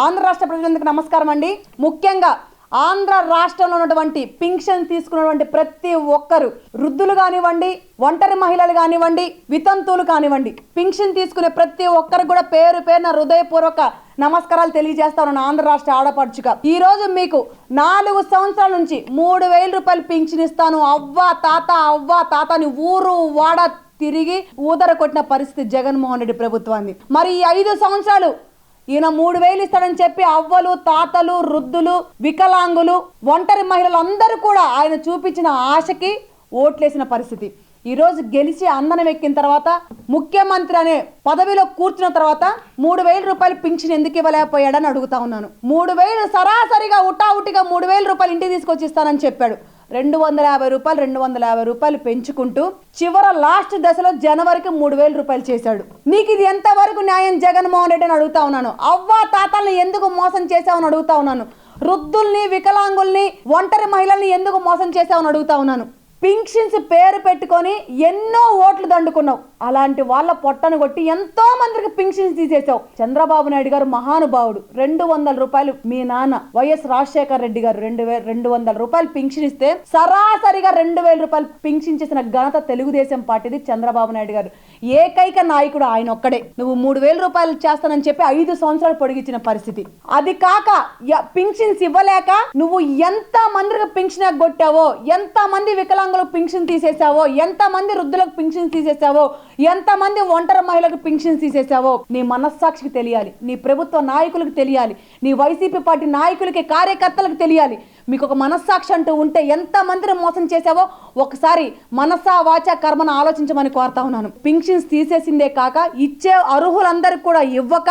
ఆంధ్ర రాష్ట్ర ప్రజలందరికీ నమస్కారం అండి. ముఖ్యంగా ఆంధ్ర రాష్ట్రంలో ఉన్నటువంటి పింఛన్ తీసుకున్నటువంటి ప్రతి ఒక్కరు, వృద్ధులు కానివ్వండి, ఒంటరి మహిళలు కానివ్వండి, వితంతువులు కానివ్వండి, పింఛన్ తీసుకునే ప్రతి ఒక్కరు కూడా పేరు పేరున హృదయపూర్వక నమస్కారాలు తెలియజేస్తాను. ఆంధ్ర రాష్ట్ర ఆడపడుచుగా ఈ రోజు మీకు 4 సంవత్సరాల నుంచి 3,000 రూపాయలు పింఛన్ ఇస్తాను, అవ్వ తాత అని ఊరు వాడ తిరిగి ఊదర కొట్టిన పరిస్థితి జగన్మోహన్ రెడ్డి ప్రభుత్వాన్ని. మరి ఈ 5 సంవత్సరాలు ఈయన 3,000 ఇస్తాడని చెప్పి అవ్వలు, తాతలు, వృద్ధులు, వికలాంగులు, ఒంటరి మహిళలు అందరూ కూడా ఆయన చూపించిన ఆశకి ఓట్లేసిన పరిస్థితి. ఈరోజు గెలిచి అందనం ఎక్కిన తర్వాత, ముఖ్యమంత్రి అనే పదవిలో కూర్చున్న తర్వాత 3,000 రూపాయలు పింఛన్ ఎందుకు ఇవ్వలేకపోయాడని అడుగుతా ఉన్నాను. 3,000 సరాసరిగా ఉటావుటిగా 3,000 రూపాయలు ఇంటికి తీసుకొచ్చి ఇస్తానని చెప్పాడు. 250 రూపాయలు పెంచుకుంటూ చివర లాస్ట్ దశలో జనవరికి 3,000 రూపాయలు చేశాడు. నీకు ఇది ఎంతవరకు న్యాయం జగన్మోహన్ రెడ్డి అని అడుగుతా ఉన్నాను. అవ్వ తాతల్ని ఎందుకు మోసం చేశావని అడుగుతా ఉన్నాను. వృద్ధుల్ని, వికలాంగుల్ని, ఒంటరి మహిళల్ని ఎందుకు మోసం చేశావని అడుగుతా ఉన్నాను. పింఛన్స్ పేరు పెట్టుకొని ఎన్నో ఓట్లు దండుకున్నావు. అలాంటి వాళ్ళ పొట్టను కొట్టి ఎంతో మందికి పింఛన్స్ తీసేసావు. చంద్రబాబు నాయుడు గారు మహానుభావుడు. 200 రూపాయలు మీ నాన్న వైఎస్ రాజశేఖర్ రెడ్డి గారు 200 రూపాయలు పింఛన్ ఇస్తే సరాసరిగా 2,000 రూపాయలు పింఛన్ చేసిన ఘనత తెలుగుదేశం పార్టీది. చంద్రబాబు నాయుడు గారు ఏకైక నాయకుడు ఆయన ఒక్కడే. నువ్వు 3,000 రూపాయలు చేస్తానని చెప్పి 5 సంవత్సరాలు పొడిగించిన పరిస్థితి. అది కాక పింఛన్స్ ఇవ్వలేక నువ్వు ఎంత మందికి పింఛన్ కొట్టావో, ఎంత మంది వికలాంగులకు పింఛన్ తీసేసావో, ఎంత మంది వృద్ధులకు పింఛన్ తీసేసావో, ఎంత మంది ఒంటరి మహిళలకు పింఛన్ తీసేసావో నీ మనస్సాక్షికి తెలియాలి, నీ ప్రభుత్వ నాయకులకు తెలియాలి, నీ వైసీపీ పార్టీ నాయకులకి, కార్యకర్తలకు తెలియాలి. మీకు ఒక మనస్సాక్షి అంటూ ఉంటే ఎంత మందిని మోసం చేసావో ఒకసారి మనసా వాచా కర్మను ఆలోచించమని కోరుతా ఉన్నాను. పింఛన్స్ తీసేసిందే కాక ఇచ్చే అర్హులందరికీ కూడా ఇవ్వక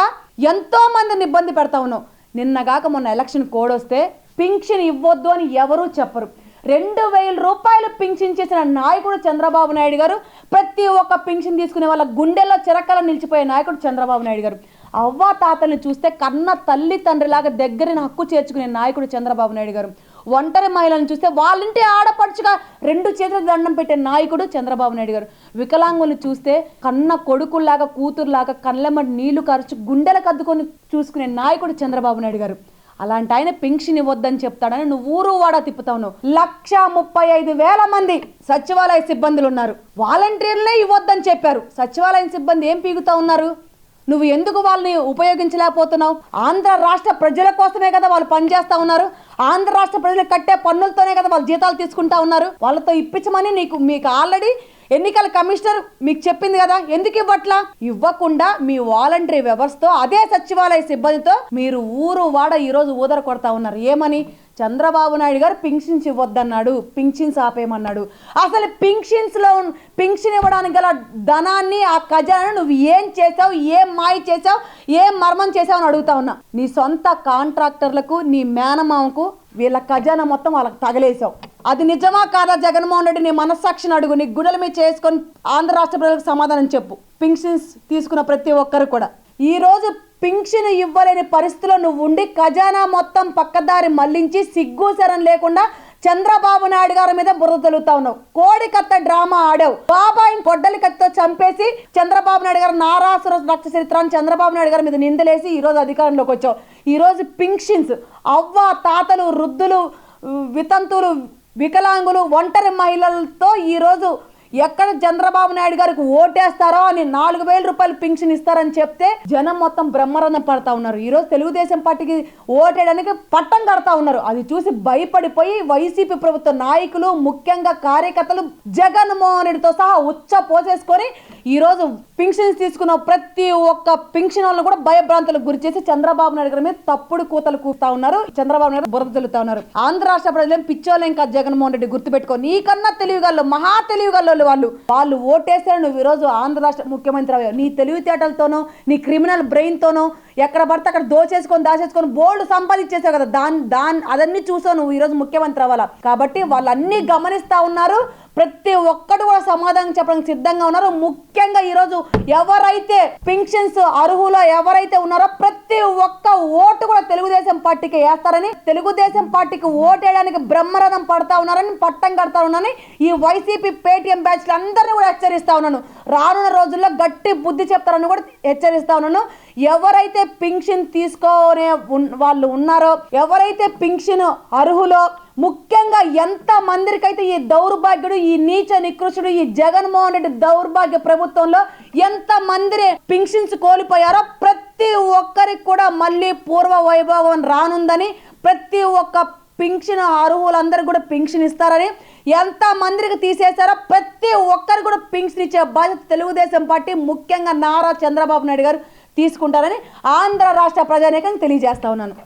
ఎంతో మందిని ఇబ్బంది పెడతా ఉన్నావు. నిన్నగాక మొన్న ఎలక్షన్ కోడ్ వస్తే పింఛన్ ఇవ్వద్దు అని ఎవరూ చెప్పరు. 2,000 రూపాయలు పింఛన్ చేసిన నాయకుడు చంద్రబాబు నాయుడు గారు. ప్రతి ఒక్క పింఛన్ తీసుకునే వాళ్ళ గుండెల్లో చిరకల నిలిచిపోయే నాయకుడు చంద్రబాబు నాయుడు గారు. అవ్వ తాతల్ని చూస్తే కన్న తల్లి తండ్రిలాగా దగ్గరని హక్కు చేర్చుకునే నాయకుడు చంద్రబాబు నాయుడు గారు. ఒంటరి మహిళలను చూస్తే వాళ్ళంటే ఆడపడుచుగా 2 చేతుల దండం పెట్టే నాయకుడు చంద్రబాబు నాయుడు గారు. వికలాంగులను చూస్తే కన్న కొడుకుల్లాగా, కూతురులాగా కళ్ళెమ్మటి నీళ్లు ఖర్చు గుండెలకు అద్దుకొని చూసుకునే నాయకుడు చంద్రబాబు నాయుడు గారు. అలాంటి ఆయన పెన్షన్ ఇవ్వద్దని చెప్తాడని నువ్వు ఊరు వాడా తిప్పుతావు. 1,35,000 మంది సచివాలయ సిబ్బందులు ఉన్నారు. వాలంటీర్లే ఇవ్వద్దని చెప్పారు. సచివాలయ సిబ్బంది ఏం పీగుతా ఉన్నారు? నువ్వు ఎందుకు వాళ్ళని ఉపయోగించలేకపోతున్నావు? ఆంధ్ర రాష్ట్ర ప్రజల కోసమే కదా వాళ్ళు పనిచేస్తా ఉన్నారు. ఆంధ్ర రాష్ట్ర ప్రజలు కట్టే పన్నులతోనే కదా వాళ్ళు జీతాలు తీసుకుంటా ఉన్నారు. వాళ్ళతో ఇప్పించమని మీకు ఆల్రెడీ ఎన్నికల కమిషనర్ మీకు చెప్పింది కదా. ఎందుకు ఇవ్వకుండా మీ వాలంటరీ వ్యవస్థతో, అదే సచివాలయ సిబ్బందితో మీరు ఊరు వాడ ఈరోజు ఊదర కొడతా ఉన్నారు. ఏమని? చంద్రబాబు నాయుడు గారు పింఛన్స్ ఇవ్వద్దన్నాడు, పింఛన్స్ ఆపేయమన్నాడు. అసలు పింఛన్ ఇవ్వడానికి గల ధనాన్ని, ఆ ఖజానాను నువ్వు ఏం చేసావు, ఏం మాయ చేసావు, ఏం మర్మం చేసావు అని అడుగుతా ఉన్నా. నీ సొంత కాంట్రాక్టర్లకు, నీ మేనమామకు వీళ్ళ ఖజానా మొత్తం వాళ్ళకి తగలేసావు. అది నిజమా కాదా జగన్మోహన్ రెడ్డి? నీ మనస్సాక్షిని అడుగు. నీ గుడల మీద చేసుకొని ఆంధ్ర రాష్ట్ర ప్రజలకు సమాధానం చెప్పు. పింఛన్స్ తీసుకున్న ప్రతి ఒక్కరు కూడా ఈరోజు పింఛన్ ఇవ్వలేని పరిస్థితిలో నువ్వు ఉండి ఖజానా మొత్తం పక్కదారి మళ్లించి సిగ్గుసరం లేకుండా చంద్రబాబు నాయుడు గారి మీద బురద తొలుగుతా ఉన్నావు. కోడి కత్త డ్రామా ఆడావు. బాబాయిని గొడ్డలి కత్తితో చంపేసి చంద్రబాబు నాయుడు గారు నారాసుర రక్త చరిత్రాన్ని చంద్రబాబు నాయుడు గారి మీద నిందలేసి ఈరోజు అధికారంలోకి వచ్చావు. ఈరోజు పింఛన్స్ అవ్వ తాతలు, వృద్ధులు, వితంతులు, వికలాంగులు, ఒంటరి మహిళలతో ఈరోజు ఎక్కడ చంద్రబాబు నాయుడు గారికి ఓటేస్తారో అని 4,000 రూపాయలు పింఛన్ ఇస్తారని చెప్తే జనం మొత్తం బ్రహ్మరథం పడతా ఉన్నారు. ఈరోజు తెలుగుదేశం పార్టీకి ఓటేయడానికి పట్టం కడతా ఉన్నారు. అది చూసి భయపడిపోయి వైసీపీ ప్రభుత్వ నాయకులు, ముఖ్యంగా కార్యకర్తలు జగన్మోహన్ రెడ్డితో సహా ఉచ్చ పోసేసుకొని ఈరోజు పింఛన్స్ తీసుకున్న ప్రతి ఒక్క పింఛన్ వాళ్ళను కూడా భయభ్రాంతులకు గురి చేసి చంద్రబాబు నాయుడు గారి మీద తప్పుడు కూతలు కూస్తా ఉన్నారు. చంద్రబాబు నాయుడు బురద తెలుతా ఉన్నారు. ఆంధ్ర రాష్ట్ర ప్రజలేం పిచ్చోలేం కాదు జగన్మోహన్ రెడ్డి, గుర్తుపెట్టుకో. నీకన్నా తెలివిగాళ్ళు, మహా తెలివిగాళ్ళు వాళ్ళు ఓటేస్తే నువ్వు ఈరోజు ఆంధ్ర రాష్ట్ర ముఖ్యమంత్రి అయ్యావు. నీ తెలివితేటలతోనో, నీ క్రిమినల్ బ్రెయిన్ తోనో ఎక్కడ పడితే అక్కడ దాచేసుకొని బోల్డ్ సంపాదించేసావు కదా. అదన్నీ చూసావు నువ్వు ఈరోజు ముఖ్యమంత్రి అవ్వాలా. కాబట్టి వాళ్ళన్నీ గమనిస్తా ఉన్నారు. ప్రతి ఒక్కరు కూడా సమాధానం చెప్పడానికి సిద్ధంగా ఉన్నారు. ముఖ్యంగా ఈరోజు ఎవరైతే పింఛన్స్ అర్హులో ఎవరైతే ఉన్నారో ప్రతి ఒక్క ఓటు కూడా తెలుగుదేశం పార్టీకి వేస్తారని, తెలుగుదేశం పార్టీకి ఓటు వేయడానికి బ్రహ్మరథం పడతా ఉన్నారని, పట్టం కడతా ఉన్నారని ఈ వైసీపీ పేటీఎం బ్యాచ్లు అందరినీ కూడా హెచ్చరిస్తా ఉన్నాను. రానున్న రోజుల్లో గట్టి బుద్ధి చెప్తారని కూడా హెచ్చరిస్తా ఉన్నాను. ఎవరైతే పింఛన్ తీసుకునే వాళ్ళు ఉన్నారో, ఎవరైతే పింఛన్ అర్హులో, ముఖ్యంగా ఎంత మందికైతే ఈ దౌర్భాగ్యుడు, ఈ నీచ నికృష్టుడు, ఈ జగన్మోహన్ రెడ్డి దౌర్భాగ్య ప్రభుత్వంలో ఎంత మంది పింఛన్స్ కోల్పోయారో ప్రతి ఒక్కరికి కూడా మళ్ళీ పూర్వ వైభవం రానుందని, ప్రతి ఒక్క పింఛన్ అర్హులందరూ కూడా పింఛన్ ఇస్తారని, ఎంత మందికి తీసేశారో ప్రతి ఒక్కరికి కూడా పింఛన్ ఇచ్చే బాధ్యత తెలుగుదేశం పార్టీ ముఖ్యంగా నారా చంద్రబాబు నాయుడు గారు తీసుకుంటారని ఆంధ్ర రాష్ట్ర ప్రజానీకం తెలియజేస్తా ఉన్నాను.